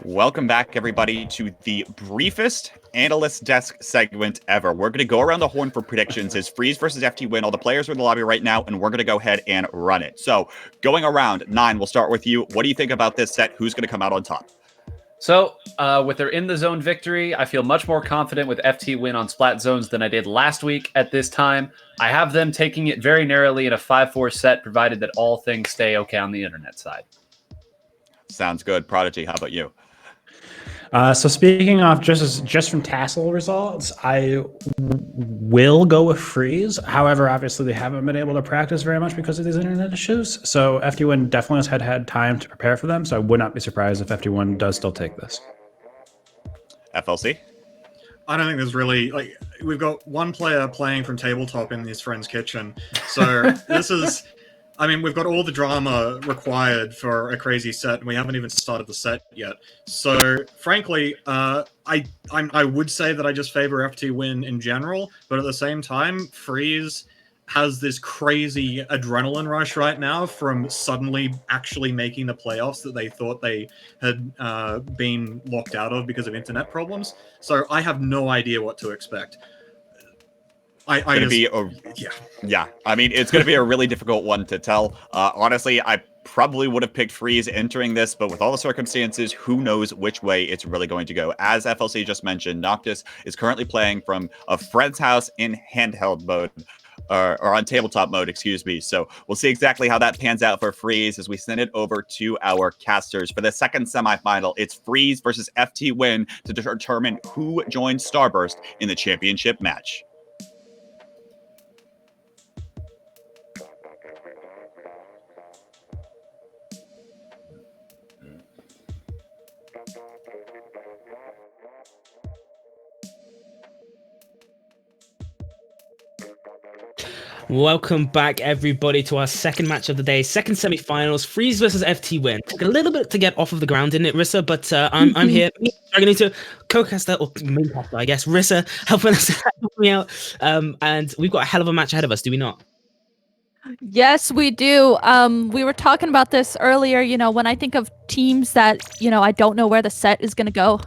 Welcome back, everybody, to the briefest Analyst Desk segment ever. We're going to go around the horn for predictions. It's FreeZe versus FTWin. All the players are in the lobby right now, and we're going to go ahead and run it. So, going around, Nine, we'll start with you. What do you think about this set? Who's going to come out on top? So, with their in-the-zone victory, I feel much more confident with FTWin on Splat Zones than I did last week at this time. I have them taking it very narrowly in a 5-4 set, provided that all things stay okay on the internet side. Sounds good. Prodigy, how about you? So speaking of just from TASL results, I will go with FreeZe. However, obviously they haven't been able to practice very much because of these internet issues. So FTWin definitely has had time to prepare for them. So I would not be surprised if FTWin does still take this. FLC? I don't think there's really, like, we've got one player playing from tabletop in his friend's kitchen. So this is... I mean, we've got all the drama required for a crazy set, and we haven't even started the set yet. So, frankly, I would say that I just favor FTWin in general, but at the same time, FreeZe has this crazy adrenaline rush right now from suddenly actually making the playoffs that they thought they had been locked out of because of internet problems. So I have no idea what to expect. Yeah. I mean, it's going to be a really difficult one to tell. Honestly, I probably would have picked FreeZe entering this, but with all the circumstances, who knows which way it's really going to go. As FLC just mentioned, Noctis is currently playing from a friend's house in handheld mode. Or on tabletop mode, excuse me. So we'll see exactly how that pans out for FreeZe as we send it over to our casters. For the second semifinal, it's FreeZe versus FTWin to determine who joins Starburst in the championship match. Welcome back, everybody, to our second match of the day, second semifinals, FreeZe versus FTWin. Took a little bit to get off of the ground, didn't it, Rissa? But I'm here, struggling to co-caster, or main caster, I guess. Rissa helping me out, and we've got a hell of a match ahead of us, do we not? Yes, we do. We were talking about this earlier. You know, when I think of teams that, you know, I don't know where the set is going to go.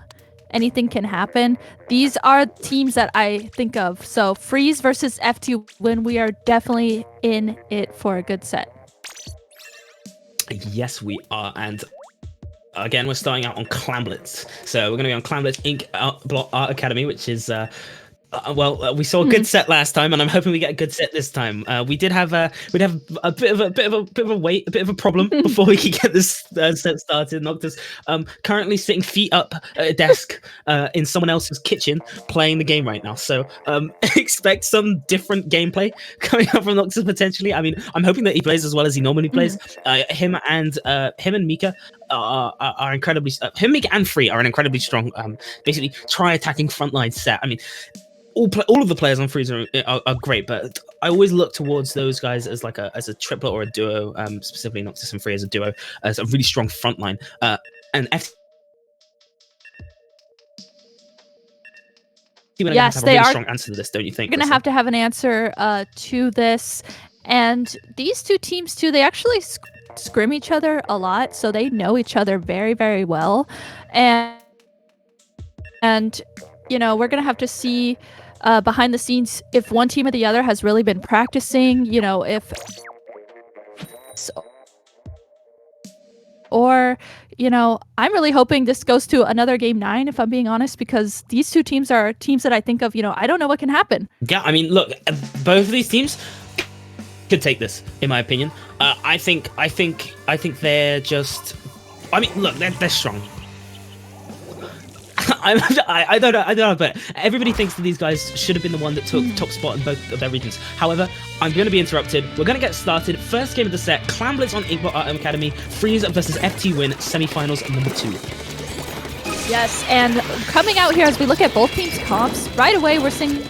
Anything can happen. These are teams that I think of. So FreeZe versus FTWin, we are definitely in it for a good set. Yes, we are. And again, we're starting out on Clamblitz. So we're going to be on Clamblitz Inkblot Art Academy, which is... we saw a good set last time, and I'm hoping we get a good set this time. We did have a bit of a problem before we could get this set started. Noctis currently sitting feet up at a desk in someone else's kitchen playing the game right now. So expect some different gameplay coming up from Noctis potentially. I mean, I'm hoping that he plays as well as he normally plays. Him and Mika are incredibly. Mika and Free are an incredibly strong. Basically, try attacking frontline set. I mean. All of the players on FreeZe are great, but I always look towards those guys as like a triplet or a duo, specifically Noctis and Free as a duo, as a really strong frontline. And yes, they are. Strong answer to this, don't you think? You're gonna have to have an answer to this, and these two teams too. They actually scrim each other a lot, so they know each other very, very well, and you know, we're gonna have to see. Behind the scenes, if one team or the other has really been practicing, you know, or, you know, I'm really hoping this goes to another game 9, if I'm being honest, because these two teams are teams that I think of, you know, I don't know what can happen. Yeah, I mean, look, both of these teams could take this, in my opinion. I think they're just, I mean, look, they're strong. I don't know, but everybody thinks that these guys should have been the one that took top spot in both of their regions. However, I'm going to be interrupted. We're going to get started. First game of the set, Clamblitz on Inkblot Art Academy, FreeZe versus FTWin, semifinals number 2. Yes, and coming out here as we look at both teams' comps, right away we're seeing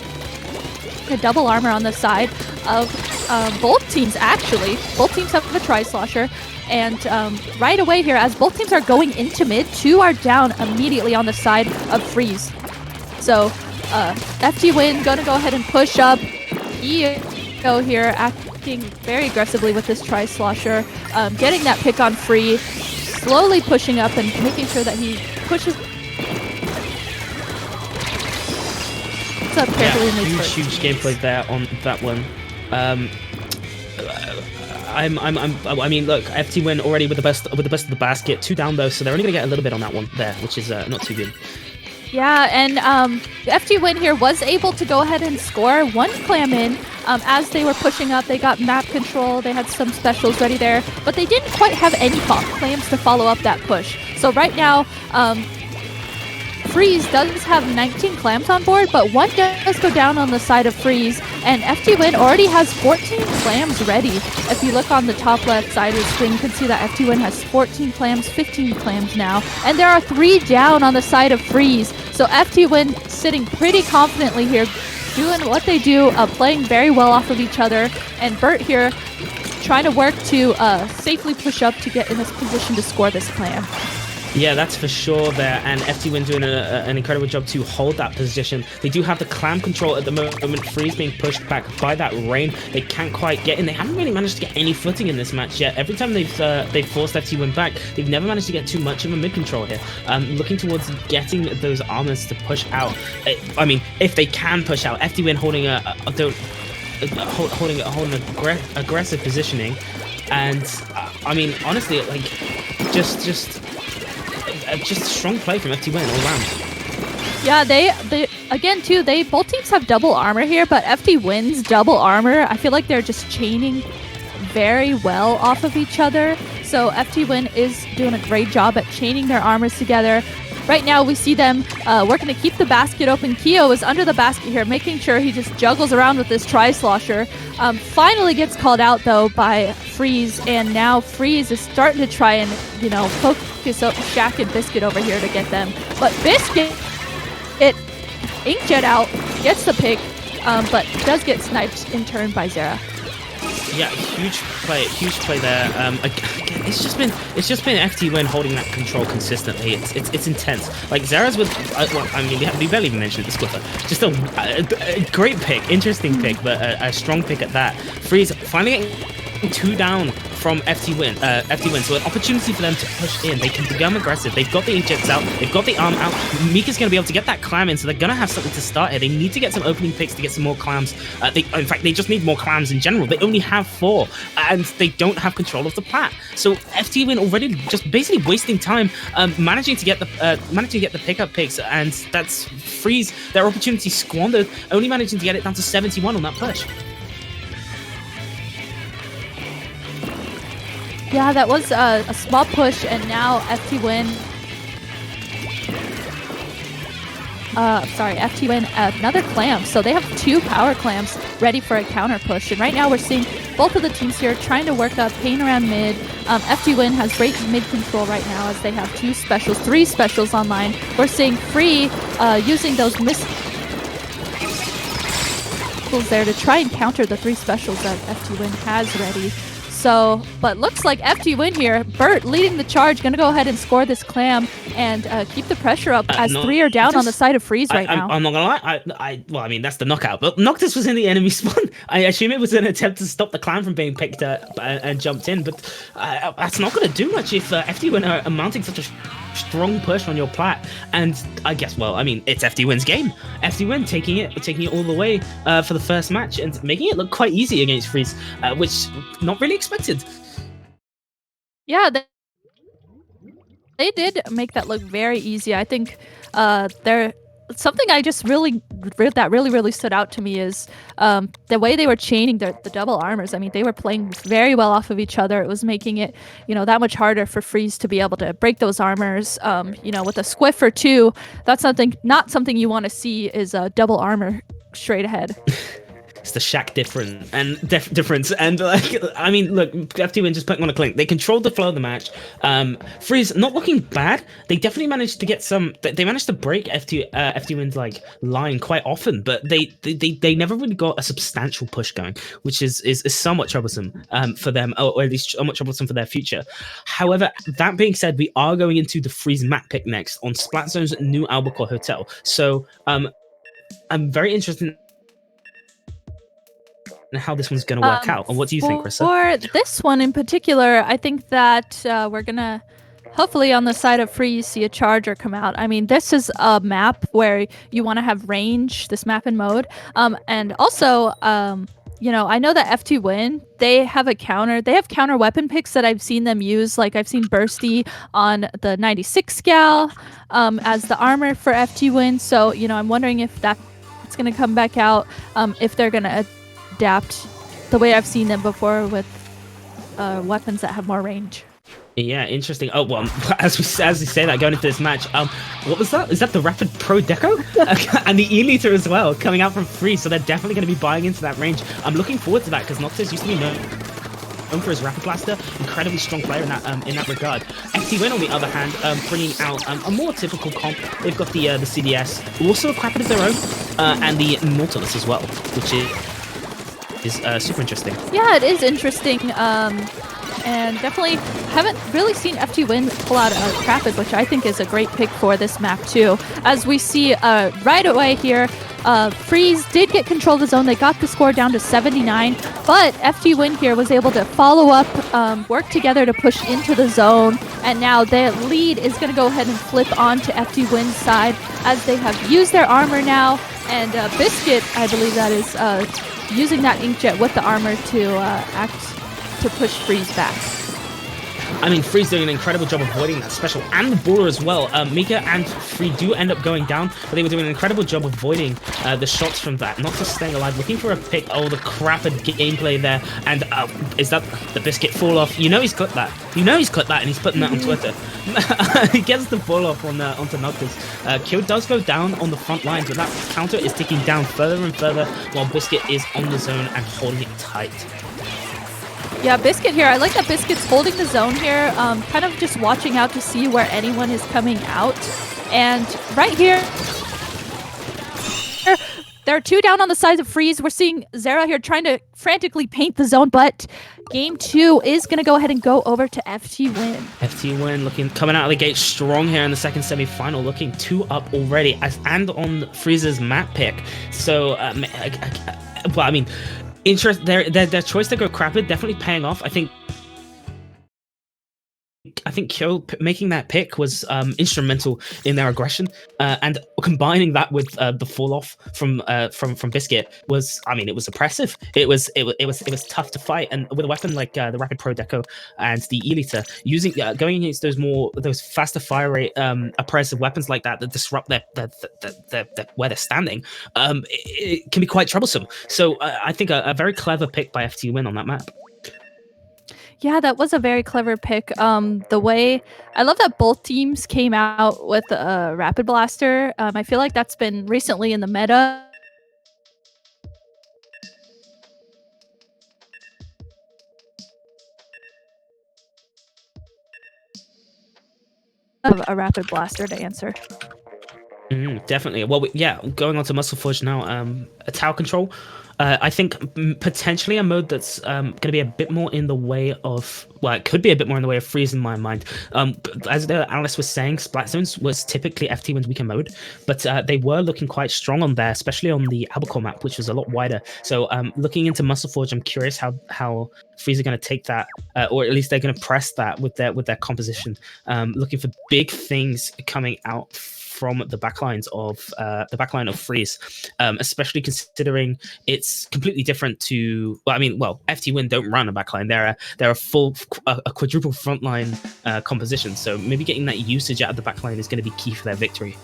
a double armor on the side of both teams, actually. Both teams have a Tri-Slosher. And right away here, as both teams are going into mid, 2 are down immediately on the side of FreeZe. So FTWin gonna go ahead and push up. He Keo here acting very aggressively with this Tri-Slosher, getting that pick on Free, slowly pushing up and making sure that he pushes up carefully. Yeah, huge gameplay there on that one. I mean, look, FTWin already with the best of the basket, 2 down though, so they're only gonna get a little bit on that one there, which is not too good. Yeah, and FTWin here was able to go ahead and score 1 clam in. As they were pushing up, they got map control, they had some specials ready there, but they didn't quite have any clams to follow up that push. So right now, FreeZe does have 19 clams on board, but 1 does go down on the side of FreeZe, and FTWin already has 14 clams ready. If you look on the top left side of the screen, you can see that FTWin has 14 clams, 15 clams now, and there are 3 down on the side of FreeZe. So FTWin sitting pretty confidently here, doing what they do, playing very well off of each other, and Bert here trying to work to safely push up to get in this position to score this clam. Yeah, that's for sure there, and FTWin doing an incredible job to hold that position. They do have the clam control at the moment. FreeZe being pushed back by that rain. They can't quite get in. They haven't really managed to get any footing in this match yet. Every time they've forced FTWin back, they've never managed to get too much of a mid control here. Looking towards getting those armors to push out. I mean, if they can push out, FTWin holding aggressive positioning, and I mean, honestly, like just strong play from FTWin all round. Yeah, they again too, both teams have double armor here, but FTWin's double armor, I feel like they're just chaining very well off of each other. So FTWin is doing a great job at chaining their armors together. Right now we see them working to keep the basket open. Keo is under the basket here, making sure he just juggles around with this Tri-Slosher. Finally gets called out though by FreeZe, and now FreeZe is starting to try and, you know, focus up Shaq and Biscuit over here to get them. But Biscuit, Inkjet out, gets the pick, but does get sniped in turn by Zera. Yeah, huge play there. Again, it's just been FTWin holding that control consistently. It's intense. Like Zera's with, well, I mean, we barely even mentioned this Squiffer. Just a great pick, interesting pick, but a strong pick at that. FreeZe finally getting 2 down from FTWin, so an opportunity for them to push in. They can become aggressive. They've got the inkjets out, they've got the arm out. Mika's going to be able to get that clam in, so they're going to have something to start here. They need to get some opening picks to get some more clams. In fact, they just need more clams in general. They only have 4, and they don't have control of the plat. So FTWin already just basically wasting time, managing to get the pickup picks, and that's FreeZe. Their opportunity squandered, only managing to get it down to 71 on that push. Yeah, that was a small push, and now FTWin, another clam. So they have 2 power clams ready for a counter push. And right now we're seeing both of the teams here trying to work up pain around mid. FTWin has great mid control right now as they have 3 specials online. We're seeing Free using those missiles there to try and counter the 3 specials that FTWin has ready. So, but looks like FTWin here, Bert leading the charge, gonna go ahead and score this clam and keep the pressure up as 3 are down on the side of FreeZe right now. I'm not gonna lie, well, I mean, that's the knockout, but Noctis was in the enemy spawn. I assume it was an attempt to stop the clam from being picked up and jumped in, but that's not gonna do much if FTWin are mounting such a strong push on your plat. And I guess, well, I mean, it's FTWin's game. FTWin taking it all the way for the first match and making it look quite easy against FreeZe, which not really expected. Yeah, they did make that look very easy. I think something I just really stood out to me is the way they were chaining the double armors. I mean, they were playing very well off of each other. It was making it, you know, that much harder for FreeZe to be able to break those armors. You know, with a Squiffer too, that's not something you want to see is a double armor straight ahead. It's the Shaq difference, and like, I mean, look, FTWin just putting on a clink. They controlled the flow of the match. FreeZe not looking bad. They definitely managed to get some. They managed to break FTWin's like line quite often, but they never really got a substantial push going, which is somewhat troublesome for them, or at least somewhat troublesome for their future. However, that being said, we are going into the FreeZe map pick next on Splatzone's new Albacore Hotel. So I'm very interested and how this one's going to work out. And what do you think, Krista? For this one in particular, I think that we're going to hopefully on the side of FreeZe see a charger come out. I mean, this is a map where you want to have range, this map and mode. And also, you know, I know that FTWin, they have a counter. They have counter weapon picks that I've seen them use. Like I've seen Bursty on the 96 Scal as the armor for FTWin. So, you know, I'm wondering if that's going to come back out, if they're going to adapt the way I've seen them before with weapons that have more range. Yeah, interesting. Oh well, as we say that going into this match, what was that? Is that the Rapid Pro Deco and the E-liter as well coming out from FreeZe? So they're definitely going to be buying into that range. I'm looking forward to that because Noctis used to be known for his Rapid Blaster, incredibly strong player in that regard. FTWin on the other hand, bringing out a more typical comp. They've got the CDS, who also a Rapid of their own, and the Nautilus as well, which is super interesting. Yeah, it is interesting. And definitely haven't really seen FTWin pull out a Rapid, which I think is a great pick for this map too. As we see right away here, FreeZe did get control of the zone. They got the score down to 79, but FTWin here was able to follow up, work together to push into the zone, and now their lead is going to go ahead and flip onto FTWin's side as they have used their armor now, and Biscuit, I believe that is using that Inkjet with the armor to push FreeZe back. I mean, FreeZe doing an incredible job avoiding that special and the baller as well. Mika and Free do end up going down, but they were doing an incredible job avoiding the shots from that. Not just staying alive, looking for a pick. Oh, the crapid gameplay there. And is that the Biscuit fall off? You know he's clipped that. You know he's clipped that, and he's putting that on Twitter. He gets the fall off onto Noctis. Kill does go down on the front line, but that counter is ticking down further and further while Biscuit is on the zone and holding it tight. Yeah, Biscuit here. I like that Biscuit's holding the zone here, kind of just watching out to see where anyone is coming out. And right here, there are two down on the sides of FreeZe. We're seeing Zera here trying to frantically paint the zone, but game 2 is going to go ahead and go over to FTWin. FTWin coming out of the gate strong here in the second semi-final, looking 2 up already, and on FreeZe's map pick. So, well, I mean, their choice to go Crapid definitely paying off. I think Kyo making that pick was instrumental in their aggression, and combining that with the fall off from Biscuit was, I mean, it was oppressive. It was tough to fight, and with a weapon like the Rapid Pro Deco and the E-liter, using going against those faster fire rate oppressive weapons like that disrupt their where they're standing, it can be quite troublesome. So I think a very clever pick by FTWin on that map. Yeah, that was a very clever pick. The way I love that both teams came out with a Rapid Blaster. I feel like that's been recently in the meta. Of a Rapid Blaster to answer. Definitely. Well, yeah, going on to Musselforge now. A tower control. I think potentially a mode that's going to be a bit more in the way of, well, it could be a bit more in the way of FreeZe in my mind. As the Analyst was saying, Splat Zones was typically FTWin's weaker mode, but they were looking quite strong on there, especially on the Albacore map, which was a lot wider. So looking into Musselforge, I'm curious how FreeZe are going to take that, or at least they're going to press that with their composition. Looking for big things coming out from the backlines of FreeZe, especially considering it's completely different to, FTWin don't run a backline. They're a full quadruple frontline composition. So maybe getting that usage out of the backline is going to be key for their victory.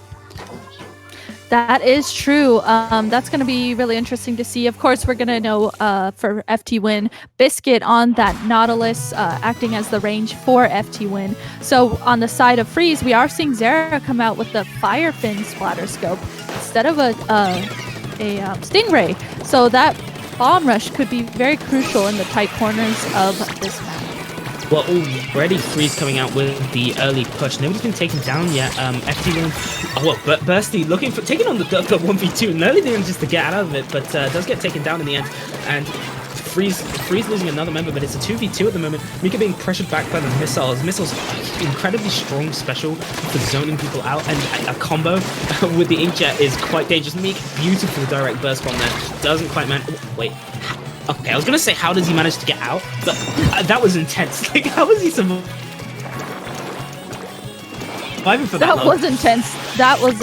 That is true. That's going to be really interesting to see. Of course, we're going to know for FTWin, Biscuit on that Nautilus acting as the range for FTWin. So on the side of FreeZe, we are seeing Zera come out with the Firefin splatter scope instead of a Stingray. So that bomb rush could be very crucial in the tight corners of this map. Well, already FreeZe coming out with the early push. Nobody's been taken down yet. FTWin, Bursty looking for taking on the 1v2. Nearly doing just to get out of it, but does get taken down in the end. And FreeZe losing another member, but it's a 2v2 at the moment. Mika being pressured back by the missiles. Missiles, incredibly strong special for zoning people out, and a combo with the Inkjet is quite dangerous. Mika, beautiful direct burst bomb there. Doesn't quite wait. Okay, I was gonna say, how does he manage to get out? But that was intense. Like, how was he surviving for that That long? was intense. That was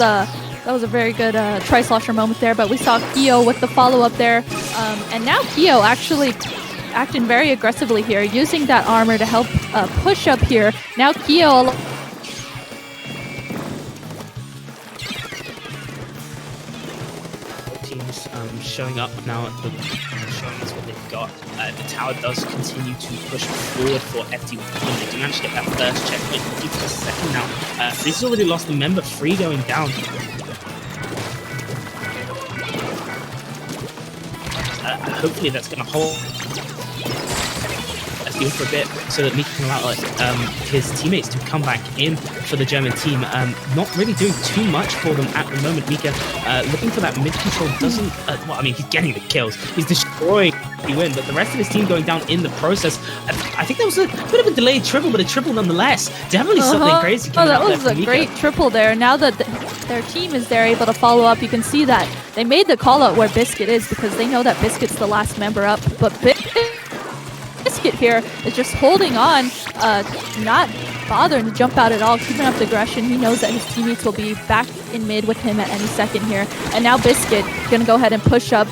a very good tri-slosher moment there, but we saw Kyo with the follow-up there. And now Kyo actually acting very aggressively here, using that armor to help push up here. Now Kyo... Teams showing up now at the showing us what they've got. The tower does continue to push forward for FTWin. They do manage to get that first checkpoint. Looking for the second now. FreeZe has already lost the member. Free going down. Hopefully that's going to hold for a bit so that Mika can allow his teammates to come back in for the German team. Not really doing too much for them at the moment. Mika looking for that mid control doesn't well, I mean, he's getting the kills, he's destroying the win, but the rest of his team going down in the process. I think that was a bit of a delayed triple, but a triple nonetheless. Definitely something crazy coming out there. That was a great triple there. Now that their team is there able to follow up, you can see that they made the call out where Biscuit is, because they know that Biscuit's the last member up, but Biscuit here is just holding on, not bothering to jump out at all, keeping up the aggression. He knows that his teammates will be back in mid with him at any second here. And now Biscuit gonna go ahead and push up,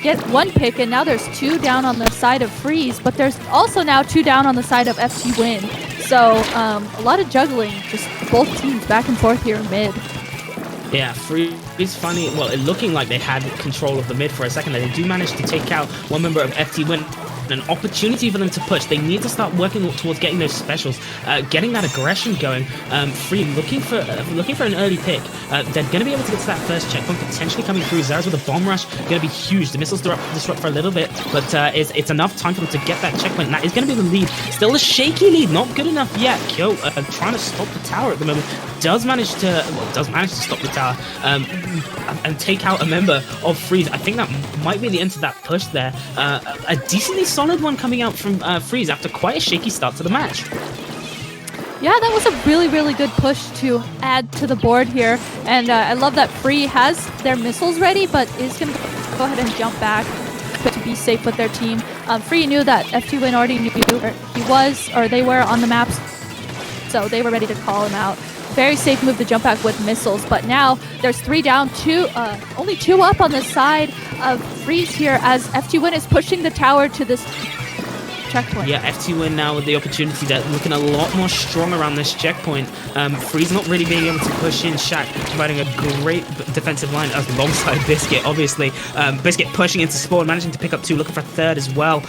get one pick, and now there's 2 down on the side of FreeZe, but there's also now 2 down on the side of FTWin. So a lot of juggling, just both teams back and forth here in mid. Yeah, FreeZe finally, well, it looking like they had control of the mid for a second. They do manage to take out one member of FTWin. An opportunity for them to push. They need to start working towards getting those specials, getting that aggression going. Free looking for an early pick. They're going to be able to get to that first checkpoint, potentially coming through. Zaraz with a bomb rush, going to be huge. The missiles disrupt for a little bit, but it's enough time for them to get that checkpoint. And that is going to be the lead. Still a shaky lead, not good enough yet. Kyo trying to stop the tower at the moment. Does manage to stop the tower and take out a member of FreeZe. I think that might be the end of that push there. A decently solid one coming out from FreeZe after quite a shaky start to the match. Yeah, that was a really, really good push to add to the board here. And I love that Free has their missiles ready, but is going to go ahead and jump back to be safe with their team. Free knew that FTWin already knew they were on the maps, so they were ready to call him out. Very safe move to jump back with missiles, but now there's 3 down, only 2 up on the side of FreeZe here as FTWin is pushing the tower to this checkpoint. Yeah, FTWin now with the opportunity. They're looking a lot more strong around this checkpoint. FreeZe not really being able to push in. Shaq providing a great defensive line alongside Biscuit, obviously. Biscuit pushing into spawn, managing to pick up 2, looking for a 3rd as well.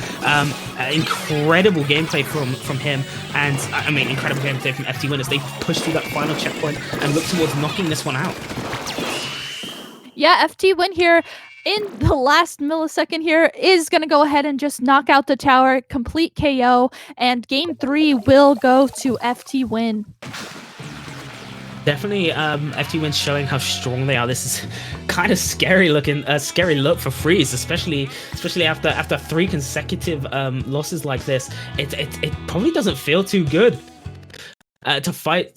Incredible gameplay from him, and I mean incredible gameplay from FTWin as they push through that final checkpoint and look towards knocking this one out. Yeah, FTWin here in the last millisecond here is going to go ahead and just knock out the tower, complete KO, and game 3 will go to FTWin. Definitely, FTWin showing how strong they are. This is kind of scary looking, scary look for FreeZe, especially after 3 consecutive losses like this. It probably doesn't feel too good to fight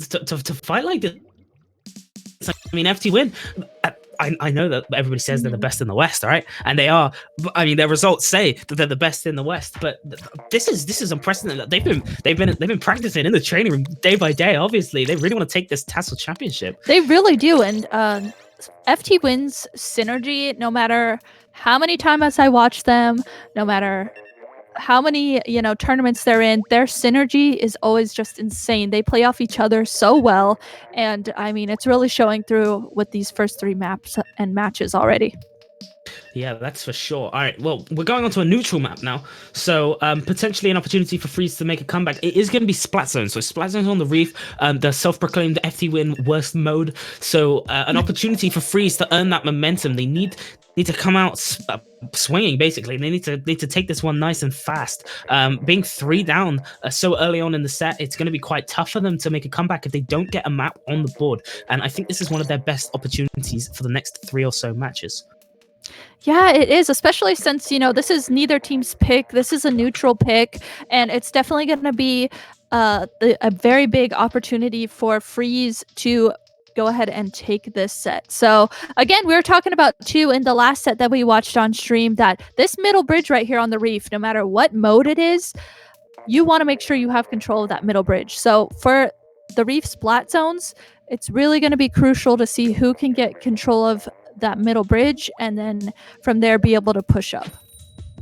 like this. I mean, FTWin. I know that everybody says they're the best in the West, all right? And they are. I mean, their results say that they're the best in the West. But this is unprecedented. They've been practicing in the training room day by day. Obviously, they really want to take this TASL championship. They really do. And FTWin's synergy, no matter how many times I watch them, no matter how many tournaments they're in, their synergy is always just insane. They play off each other so well, and I mean it's really showing through with these first 3 maps and matches already. Yeah, that's for sure. All right, well, we're going on to a neutral map now. So potentially an opportunity for FreeZe to make a comeback. It is going to be Splat Zone. So Splat Zone's on the Reef, the self-proclaimed FTWin worst mode. So an opportunity for FreeZe to earn that momentum. They need to come out swinging, basically. They need to take this one nice and fast. Being 3 down so early on in the set, it's going to be quite tough for them to make a comeback if they don't get a map on the board. And I think this is one of their best opportunities for the next 3 or so matches. Yeah, it is, especially since, this is neither team's pick. This is a neutral pick, and it's definitely going to be a very big opportunity for FreeZe to go ahead and take this set. So again, we were talking about too in the last set that we watched on stream that this middle bridge right here on the Reef, no matter what mode it is, you want to make sure you have control of that middle bridge. So for the Reef splat zones, it's really going to be crucial to see who can get control of that middle bridge and then from there be able to push up.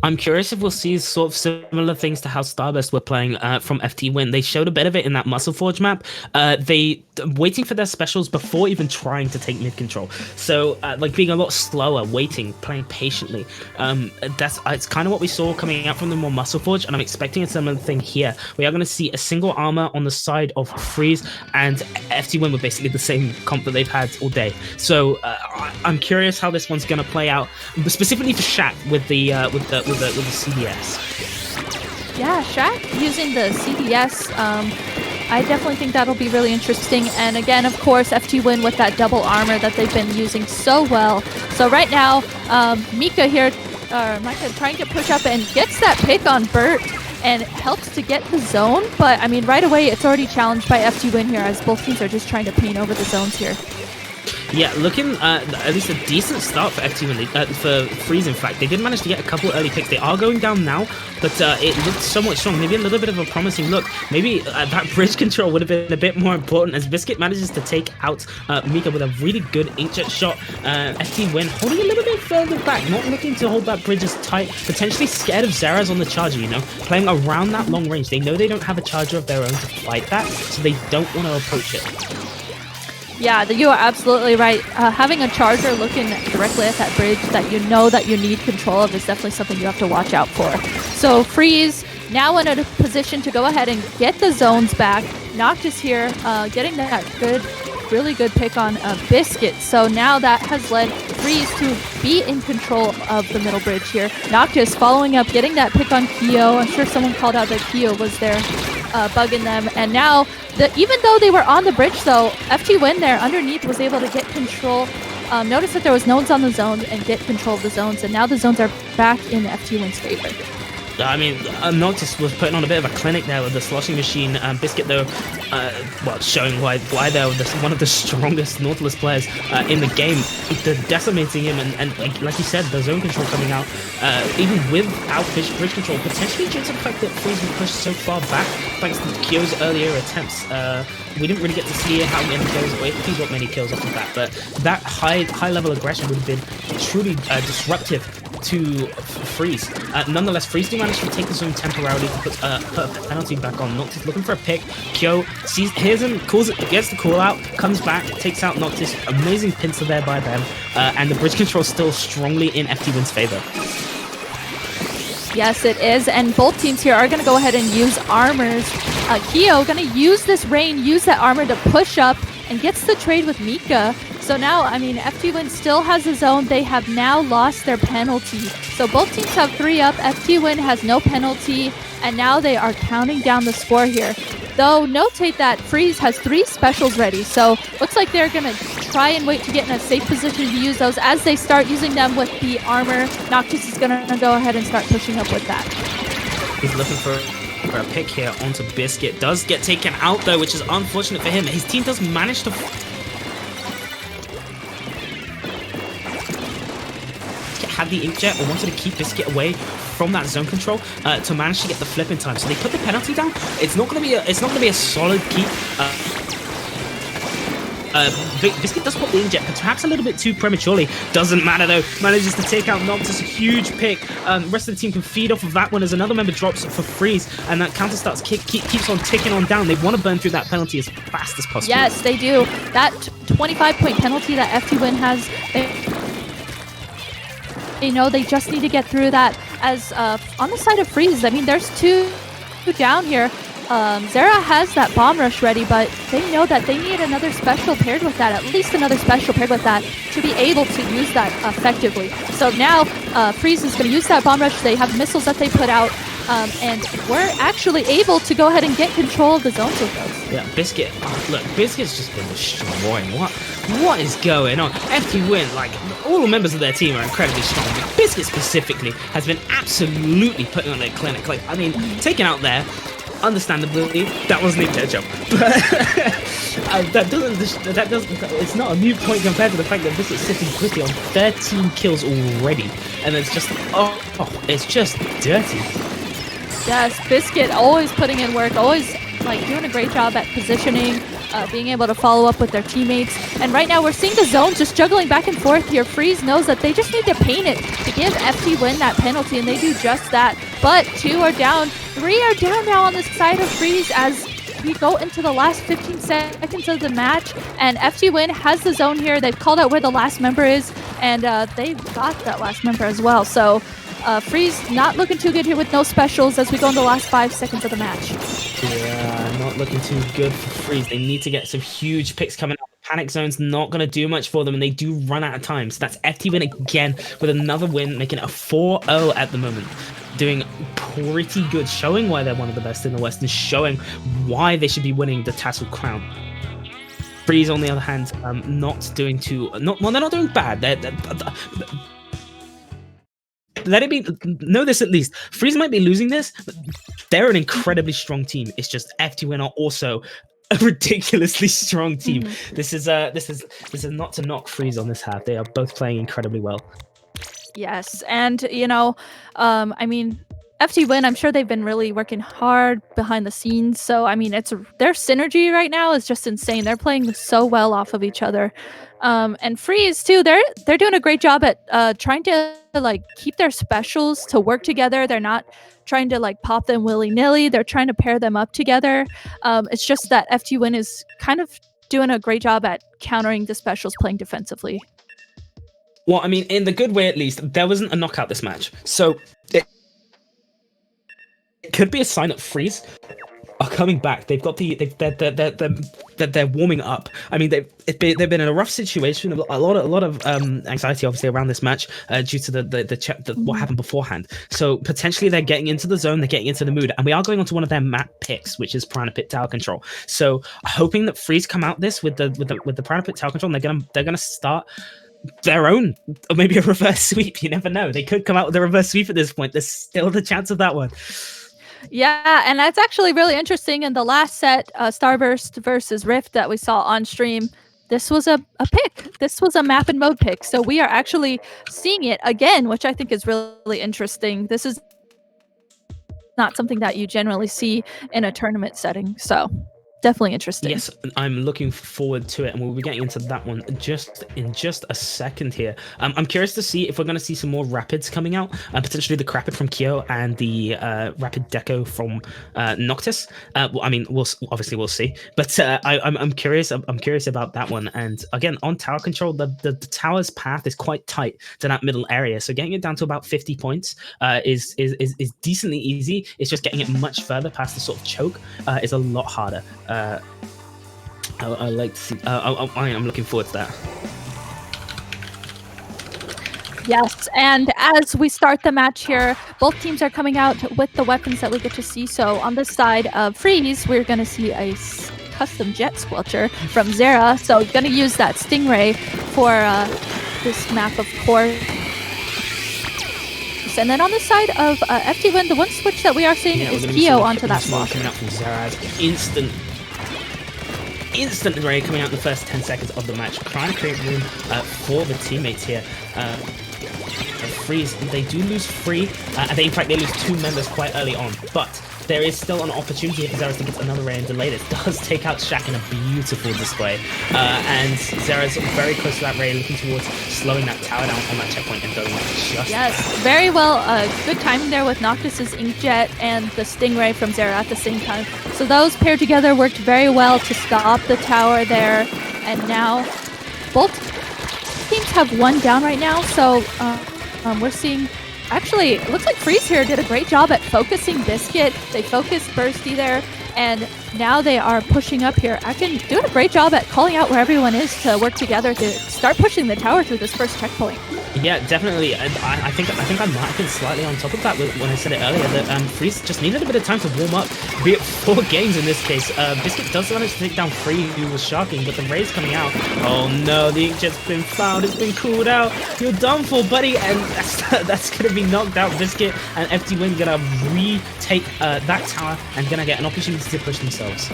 I'm curious if we'll see sort of similar things to how Starburst were playing from FTWin. They showed a bit of it in that Musselforge map. They waiting for their specials before even trying to take mid control. So like being a lot slower, waiting, playing patiently. It's kind of what we saw coming out from the more Musselforge, and I'm expecting a similar thing here. We are going to see a single armor on the side of FreeZe, and FTWin with basically the same comp that they've had all day. So I'm curious how this one's going to play out, specifically for Shaq with the CDS. Yeah, Shaq using the CDS, I definitely think that'll be really interesting. And again, of course, FTWin with that double armor that they've been using so well. So right now, Micah here, Micah trying to push up and gets that pick on Bert and helps to get the zone. But I mean, right away, it's already challenged by FTWin here as both teams are just trying to paint over the zones here. Yeah, looking at least a decent start for FTWin, for FreeZe, in fact. They did manage to get a couple early picks. They are going down now, but it looked somewhat strong. Maybe a little bit of a promising look. Maybe that bridge control would have been a bit more important as Biscuit manages to take out Mika with a really good inkjet shot. FTWin holding a little bit further back, not looking to hold that bridge as tight, potentially scared of Zaraz on the charger, playing around that long range. They know they don't have a charger of their own to fight that, so they don't want to approach it. Yeah, you are absolutely right. Having a charger looking directly at that bridge that you know that you need control of is definitely something you have to watch out for. So FreeZe now in a position to go ahead and get the zones back. Noctis here getting that really good pick on Biscuit. So now that has led FreeZe to be in control of the middle bridge here. Noctis following up, getting that pick on Kyo. I'm sure someone called out that Kyo was there bugging them. And now, even though they were on the bridge, though, FTWin there underneath was able to get control. Notice that there was nodes on the zone and get control of the zones. And now the zones are back in FTWin's favor. I mean, Noctis was putting on a bit of a clinic there with the sloshing machine. Biscuit, though, showing why they're one of the strongest Nautilus players in the game. They're decimating him, and like you said, the zone control coming out, even without bridge control, potentially due to the fact that FreeZe was pushed so far back, thanks to Kyo's earlier attempts. We didn't really get to see how many kills, or if he got many kills off of that, but that high level aggression would have been truly disruptive to FreeZe. Nonetheless, FreeZe do manage to take the zone temporarily to put a penalty back on. Noctis looking for a pick. Kyo hears him, gets the call out, comes back, takes out Noctis. Amazing pincer there by them, and the bridge control still strongly in FTWin's favor. Yes, it is, and both teams here are going to go ahead and use armors. Kyo going to use this rain, use that armor to push up, and gets the trade with Mika. So now, I mean, FTWin still has a zone. They have now lost their penalty. So both teams have 3 up. FTWin has no penalty, and now they are counting down the score here. Though, notate that FreeZe has 3 specials ready, so looks like they're going to try and wait to get in a safe position to use those. As they start using them with the armor, Noctis is going to go ahead and start pushing up with that. He's looking for a pick here onto Biscuit. Does get taken out, though, which is unfortunate for him. His team does manage to had the inkjet or wanted to keep Biscuit away from that zone control to manage to get the flip in time. So they put the penalty down. It's not going to be a solid keep. Biscuit does put the inkjet, but perhaps a little bit too prematurely. Doesn't matter though. Manages to take out Noctis. A huge pick. The rest of the team can feed off of that one as another member drops for FreeZe, and that counter starts keeps on ticking on down. They want to burn through that penalty as fast as possible. Yes, they do. That 25-point penalty that FTWin has. They just need to get through that. As on the side of FreeZe, I mean, there's 2 down here. Zera has that bomb rush ready, but they know that they need another special paired with that, at least another special paired with that, to be able to use that effectively. So now FreeZe is going to use that bomb rush. They have missiles that they put out. and we're actually able to go ahead and get control of the zones with those. Yeah, Biscuit. Look, Biscuit's just been destroying. What is going on? FTWin, like, all the members of their team are incredibly strong, but Biscuit specifically has been absolutely putting on their clinic. Like, I mean, taken out there, understandably, that wasn't a ketchup. That doesn't. It's not a mute point compared to the fact that Biscuit's sitting pretty on 13 kills already, and it's just, it's just dirty. Yes, Biscuit always putting in work, always like doing a great job at positioning, being able to follow up with their teammates. And right now we're seeing the zone just juggling back and forth here. FreeZe knows that they just need to paint it to give FTWin that penalty, and they do just that. But 2 are down, 3 are down now on the side of FreeZe as we go into the last 15 seconds of the match, and FTWin has the zone here. They've called out where the last member is, and they got that last member as well. So FreeZe not looking too good here with no specials as we go in the last 5 seconds of the match. Yeah, not looking too good for FreeZe. They need to get some huge picks coming out. Panic zone's not going to do much for them, and they do run out of time. So that's FTWin again with another win, making it a 4-0 at the moment. Doing pretty good, showing why they're one of the best in the West and showing why they should be winning the TASL crown. FreeZe, on the other hand, not doing too... they're not doing bad. Let it be, know this at least. FreeZe might be losing this, but they're an incredibly strong team. It's just FTWin are also a ridiculously strong team. Mm-hmm. This is not to knock FreeZe on this half. They are both playing incredibly well. Yes, and you know, I mean, FTWin, I'm sure they've been really working hard behind the scenes. So I mean, their synergy right now is just insane. They're playing so well off of each other. And FreeZe too, they're doing a great job at trying to like keep their specials to work together. They're not trying to like pop them willy-nilly. They're trying to pair them up together. It's just that FTWin is kind of doing a great job at countering the specials playing defensively. Well, I mean, in the good way at least, there wasn't a knockout this match. So it could be a sign that FreeZe are coming back. They've got they're warming up. I mean, they've been in a rough situation. A lot of anxiety obviously around this match due to what happened beforehand. So potentially they're getting into the zone, they're getting into the mood, and we are going on to one of their map picks, which is Piranha Pit tower control. So hoping that FreeZe come out this with the Piranha Pit tower control, and they're gonna start their own, or maybe a reverse sweep. You never know. They could come out with a reverse sweep at this point. There's still the chance of that one. Yeah, and that's actually really interesting. In the last set, Starburst versus Rift that we saw on stream, this was a pick. This was a map and mode pick. So we are actually seeing it again, which I think is really interesting. This is not something that you generally see in a tournament setting. So definitely interesting. Yes, I'm looking forward to it, and we'll be getting into that one in just a second here. I'm curious to see if we're going to see some more rapids coming out, potentially the Crapid from Kyo and the Rapid Deco from Noctis. Well, I mean, we'll see, but I'm curious. I'm curious about that one. And again, on tower control, the tower's path is quite tight to that middle area, so getting it down to about 50 points is decently easy. It's just getting it much further past the sort of choke is a lot harder. I like to see. I'm looking forward to that. Yes, and as we start the match here, both teams are coming out with the weapons that we get to see. So on this side of FreeZe, we're going to see a custom jet squelcher from Zera. So going to use that Stingray for this map, of course. And then on the side of FTWin, the one switch that we are seeing is Kyo onto that slot. Coming out from Zera, instant ray coming out in the first 10 seconds of the match, trying to create room for the teammates here. FreeZe, they do lose 3, and in fact they lose 2 members quite early on, but there is still an opportunity for Zera's to get another ray and delay this. Does take out Shaq in a beautiful display, and Zera's very close to that ray, looking towards slowing that tower down on that checkpoint and going just Yes, very well. Good timing there with Noctis's Inkjet and the Stingray from Zera at the same time. So those paired together worked very well to stop the tower there, and now both teams have 1 down right now. So we're seeing. Actually, it looks like FreeZe here did a great job at focusing Biscuit. They focused Bursty there, and now they are pushing up here. Actually, doing a great job at calling out where everyone is to work together to start pushing the tower through this first checkpoint. Yeah, definitely. And I think I might have been slightly on top of that when I said it earlier that FreeZe just needed a bit of time to warm up, be it 4 games in this case. Biscuit does manage to take down Free, who was shocking, but the raid's coming out. Oh no, the inkjet's been found, it's been cooled out. You're done for, buddy, and that's gonna be knocked out. Biscuit and FTWin gonna retake that tower and gonna get an opportunity to push themselves.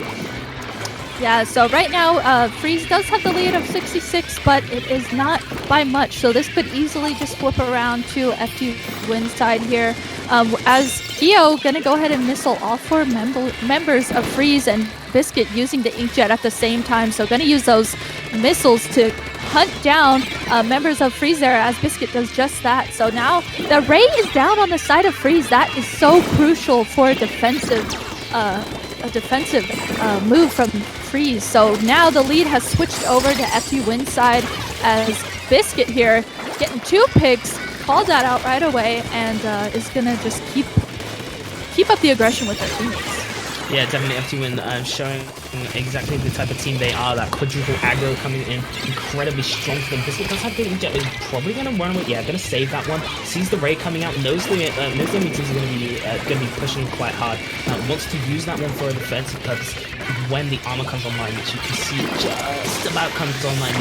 Yeah, so right now, FreeZe does have the lead of 66, but it is not by much. So this could easily just flip around to FTWin's side here. As Keo gonna go ahead and missile all 4 members of FreeZe and Biscuit using the inkjet at the same time. So gonna use those missiles to hunt down members of FreeZe there, as Biscuit does just that. So now the Ray is down on the side of FreeZe. That is so crucial for a defensive move from FreeZe. So now the lead has switched over to FTWin's side, as Biscuit here getting 2 picks, called that out right away, and is gonna just keep up the aggression with their teammates. Yeah, definitely FTWin showing exactly the type of team they are. That quadruple aggro coming in incredibly strong for them. Biscuit does have the inkjet, is probably going to run away. Yeah, going to save that one. Sees the raid coming out, knows the enemy teams are going to be pushing quite hard. Wants to use that one for a defensive purpose when the armor comes online, which you can see just about comes online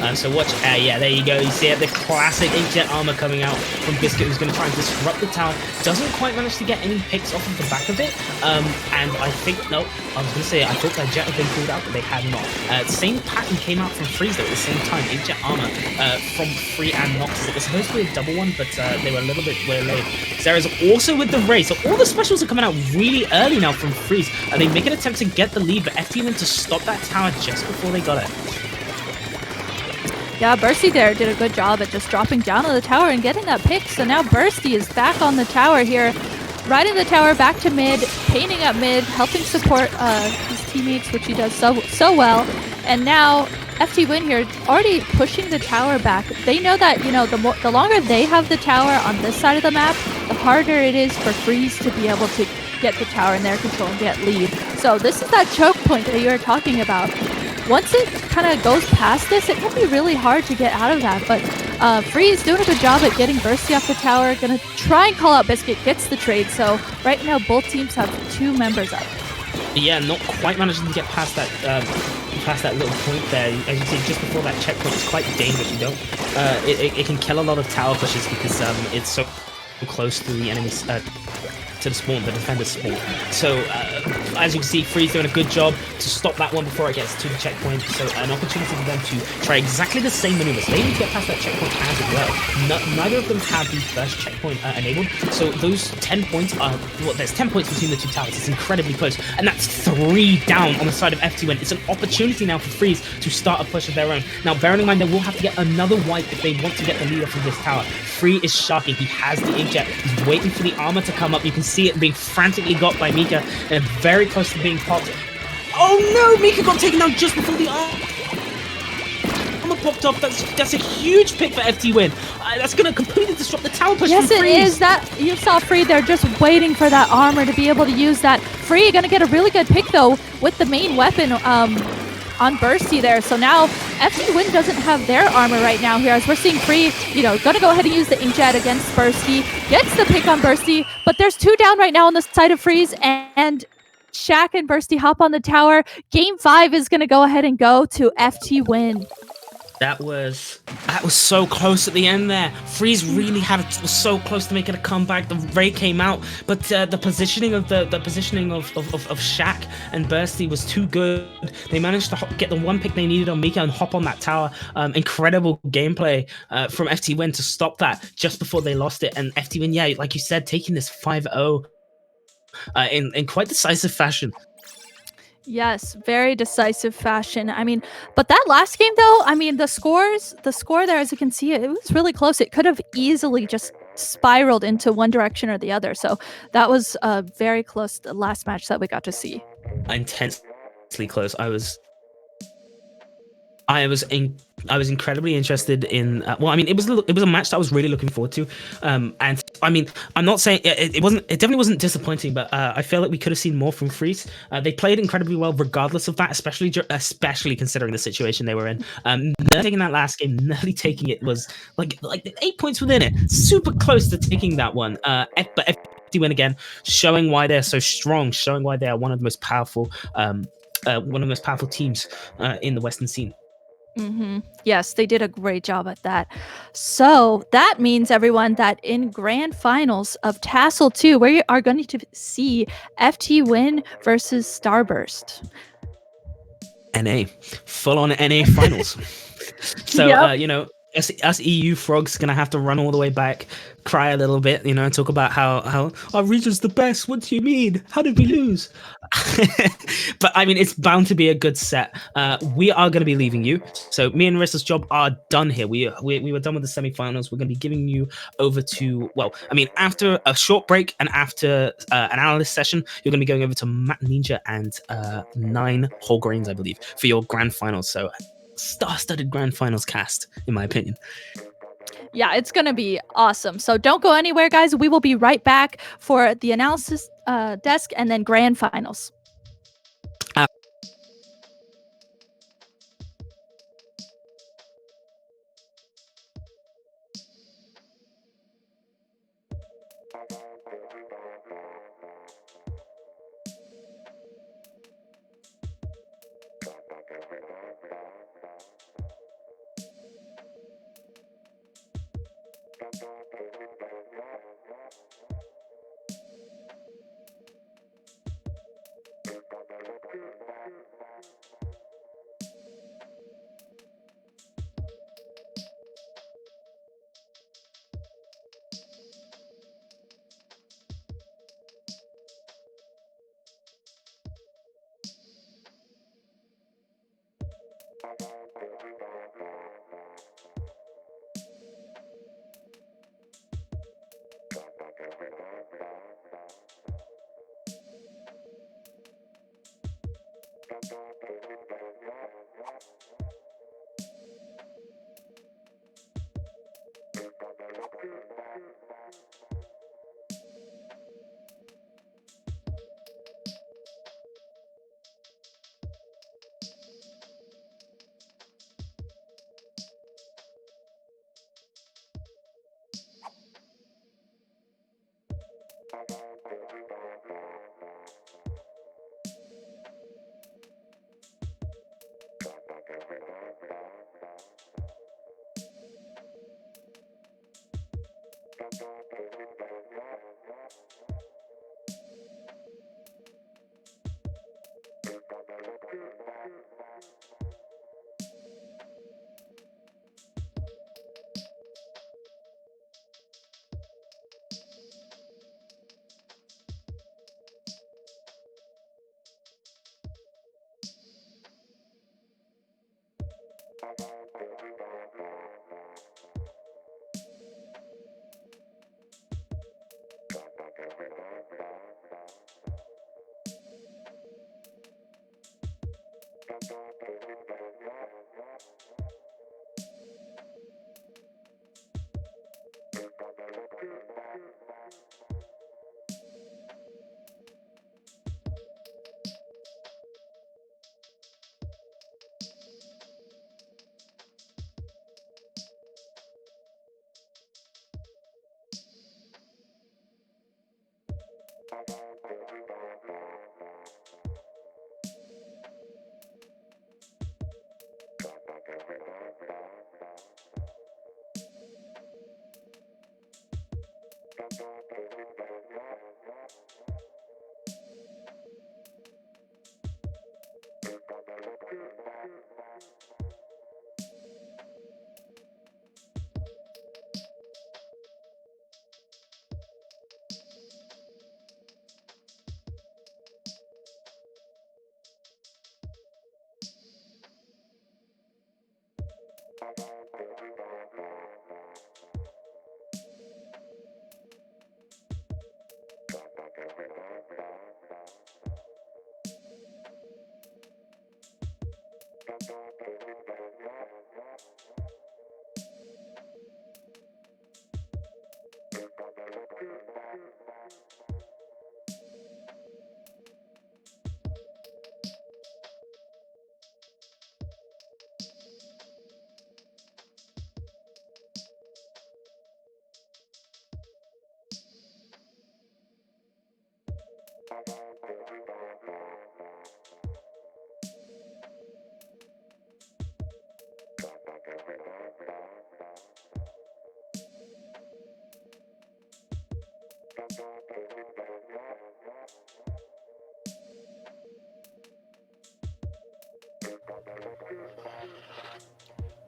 now. So watch, yeah, there you go. You see it, the classic inkjet armor coming out from Biscuit, who's going to try and disrupt the tower. Doesn't quite manage to get any picks off of the back of it. And I think, no, I was going to say, I thought that jet had been pulled out, but they had not. Same pattern came out from FreeZe though at the same time. Inkjet armor from Free and Noctis. It was supposed to be a double one, but they were a little bit late. Sarah's also with the raid, so all the specials are coming out really early now from FreeZe. They make an attempt to get the lead, but FTWin to stop that tower just before they got it. Yeah, Bursty there did a good job at just dropping down on the tower and getting that pick. So now Bursty is back on the tower here. Right in the tower, back to mid, painting up mid, helping support his teammates, which he does so well. And now FTWin here already pushing the tower back. They know that, you know, the longer they have the tower on this side of the map, the harder it is for FreeZe to be able to get the tower in their control and get lead. So this is that choke point that you were talking about. Once it kind of goes past this, it can be really hard to get out of that. But FreeZe doing a good job at getting Bursty off the tower. Gonna try and call out Biscuit, gets the trade. So right now both teams have 2 members up. Yeah, not quite managing to get past that little point there. As you see, just before that checkpoint, it's quite dangerous. You don't. It can kill a lot of tower pushes because it's so close to the enemy's to the spawn, the defender's spawn. So as you can see, FreeZe doing a good job to stop that one before it gets to the checkpoint. So an opportunity for them to try exactly the same maneuvers. They need to get past that checkpoint as well. Neither of them have the first checkpoint enabled. So those 10 points are, well, there's 10 points between the 2 towers. It's incredibly close. And that's 3 down on the side of FTWin. It's an opportunity now for FreeZe to start a push of their own. Now, bearing in mind, they will have to get another wipe if they want to get the lead off of this tower. Free is shocking. He has the inkjet. He's waiting for the armor to come up. You can see it being frantically got by Mika and very close to being popped. Oh no! Mika got taken down just before the armor popped off. That's a huge pick for FTWin. That's going to completely disrupt the tower push. Yes, from it FreeZe. is. That you saw Free there just waiting for that armor to be able to use that. Free going to get a really good pick though with the main weapon on Bursty there. So now FTWin doesn't have their armor right now here, as we're seeing Free, you know, gonna go ahead and use the inkjet against Bursty, gets the pick on Bursty, but there's 2 down right now on the side of FreeZe, and Shaq and Bursty hop on the tower. Game 5 is gonna go ahead and go to FTWin. That was so close at the end there. FreeZe really was so close to making a comeback. The raid came out, but the positioning of the positioning of Shaq and Bursty was too good. They managed to get the 1 pick they needed on Mika and hop on that tower. Incredible gameplay from FTWin to stop that just before they lost it. And FTWin, yeah, like you said, taking this 5-0 in quite decisive fashion. Yes, very decisive fashion. I mean, but that last game though, I mean, the score there, as you can see, it was really close. It could have easily just spiraled into one direction or the other. So that was very close, the last match that we got to see. Intensely close. I was incredibly interested in. Well, I mean, it was a match that I was really looking forward to, and I mean, I'm not saying it wasn't. It definitely wasn't disappointing, but I feel like we could have seen more from FreeZe. They played incredibly well, regardless of that. Especially considering the situation they were in. Taking that last game, nearly taking it was like 8 points within it, super close to taking that one. But FTWin again, showing why they're so strong, showing why they are one of the most powerful, teams in the Western scene. Yes, they did a great job at that. So that means, everyone, that in grand finals of TASL2, we are going to see FTWin versus Starburst. NA, full on NA finals. So Yep. us EU frogs gonna have to run all the way back, cry a little bit, talk about how our region's the best. What do you mean? How did we lose? But I mean, it's bound to be a good set. We are going to be leaving you, so me and Marissa's job are done here. We were done with the semifinals. We're going to be giving you over to, after a short break and after an analyst session, you're going to be going over to Matt Ninja and 9 Whole Grains, I believe, for your grand finals. So star-studded grand finals cast, in my opinion. Yeah, it's going to be awesome. So don't go anywhere, guys. We will be right back for the analysis desk and then grand finals.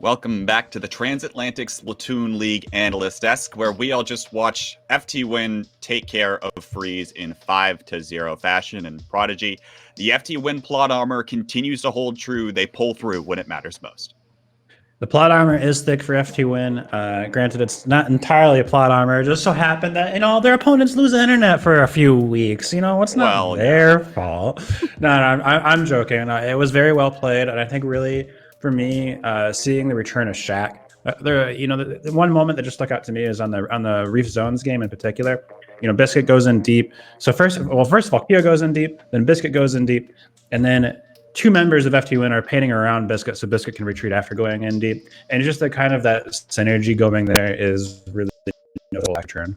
Welcome back to the Transatlantic Splatoon League Analyst Desk, where we all just watch FTWin take care of FreeZe in 5-0 fashion. And Prodigy, the FTWin plot armor continues to hold true. They pull through when it matters most. The plot armor is thick for FTWin. Granted, it's not entirely a plot armor. It just so happened that, their opponents lose the internet for a few weeks. It's not their fault. No, I'm joking. It was very well played, and I think really, for me, seeing the return of Shaq, the one moment that just stuck out to me is on the Reef Zones game in particular. Biscuit goes in deep. So first of all, Kyo goes in deep, then Biscuit goes in deep, and then two members of FTWin are painting around Biscuit so Biscuit can retreat after going in deep. And just that synergy going there is really turn.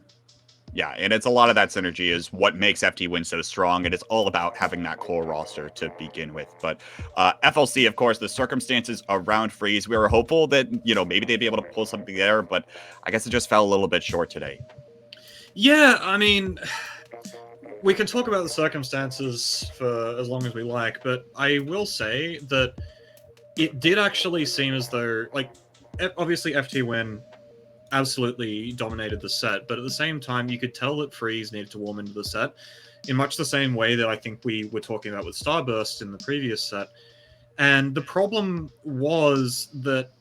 Yeah, and it's a lot of that synergy is what makes FTWin so strong, and it's all about having that core roster to begin with. But FLC, of course, the circumstances around FreeZe, we were hopeful that, maybe they'd be able to pull something there, but I guess it just fell a little bit short today. Yeah, I mean, we can talk about the circumstances for as long as we like, but I will say that it did actually seem as though, obviously FTWin absolutely dominated the set, but at the same time, you could tell that FreeZe needed to warm into the set in much the same way that I think we were talking about with Starburst in the previous set. And the problem was that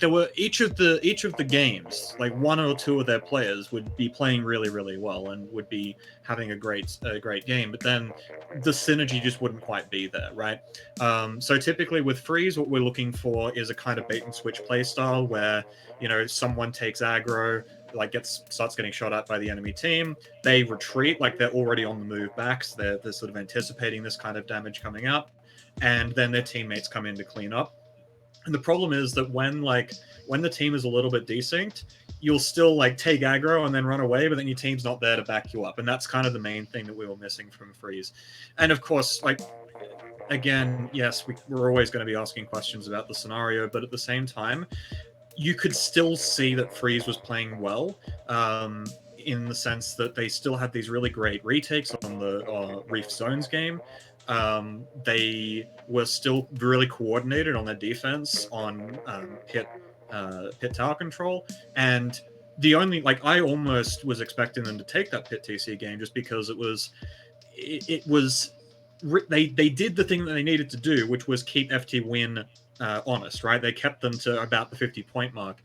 there were each of the games, one or two of their players would be playing really, really well and would be having a great game, but then the synergy just wouldn't quite be there, right? So typically with FreeZe, what we're looking for is a kind of bait and switch play style where someone takes aggro, starts getting shot at by the enemy team, they retreat, they're already on the move back, so they're sort of anticipating this kind of damage coming up, and then their teammates come in to clean up. And the problem is that when the team is a little bit desynced, you'll still take aggro and then run away, but then your team's not there to back you up. And that's kind of the main thing that we were missing from FreeZe. And of course, again, yes, we're always going to be asking questions about the scenario, but at the same time, you could still see that FreeZe was playing well, in the sense that they still had these really great retakes on the Reef Zones game. They were still really coordinated on their defense on pit tower control, and the only I almost was expecting them to take that pit TC game just because they did the thing that they needed to do, which was keep FTWin honest, right? They kept them to about the 50-point mark,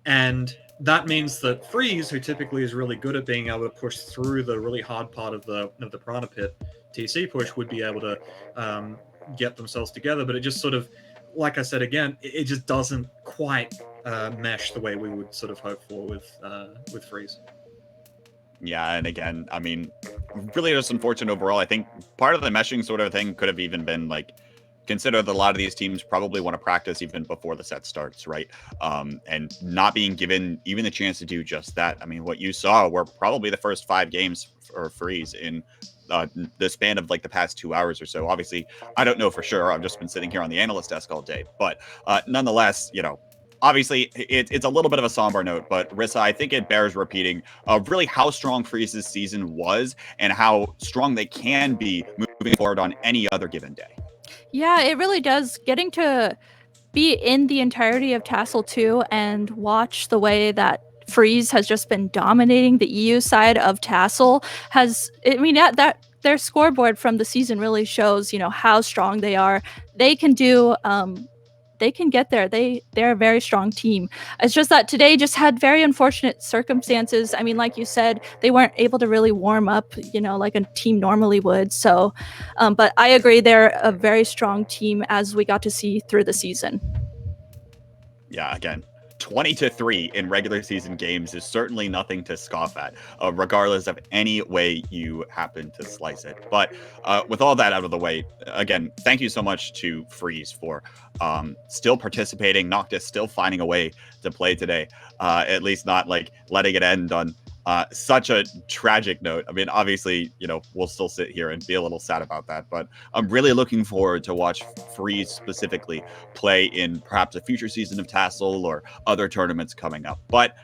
and that means that FreeZe, who typically is really good at being able to push through the really hard part of the Piranha Pit TC push, would be able to get themselves together. But it just sort of, like I said again, it just doesn't quite mesh the way we would sort of hope for with FreeZe. Yeah, and again, I mean, really just unfortunate overall. I think part of the meshing sort of thing could have even been consider that a lot of these teams probably want to practice even before the set starts, right? And not being given even the chance to do just that. I mean, what you saw were probably the first 5 games for FreeZe in the span of the past 2 hours or so. Obviously, I don't know for sure. I've just been sitting here on the analyst desk all day, but nonetheless, obviously it's a little bit of a somber note, but Rissa, I think it bears repeating really how strong FreeZe's season was and how strong they can be moving forward on any other given day. Yeah, it really does. Getting to be in the entirety of TASL2 and watch the way that FreeZe has just been dominating the EU side of TASL that their scoreboard from the season really shows, how strong they are. They can do they can get there. They're a very strong team. It's just that today just had very unfortunate circumstances. I mean, like you said, they weren't able to really warm up, like a team normally would. So, but I agree, they're a very strong team as we got to see through the season. Yeah, again, 20-3 in regular season games is certainly nothing to scoff at, regardless of any way you happen to slice it. But with all that out of the way, again, thank you so much to FreeZe for still participating, Noctis still finding a way to play today, at least not letting it end on Such a tragic note. I mean, obviously, you know, we'll still sit here and be a little sad about that, but I'm really looking forward to watch FreeZe specifically play in perhaps a future season of TASL or other tournaments coming up. But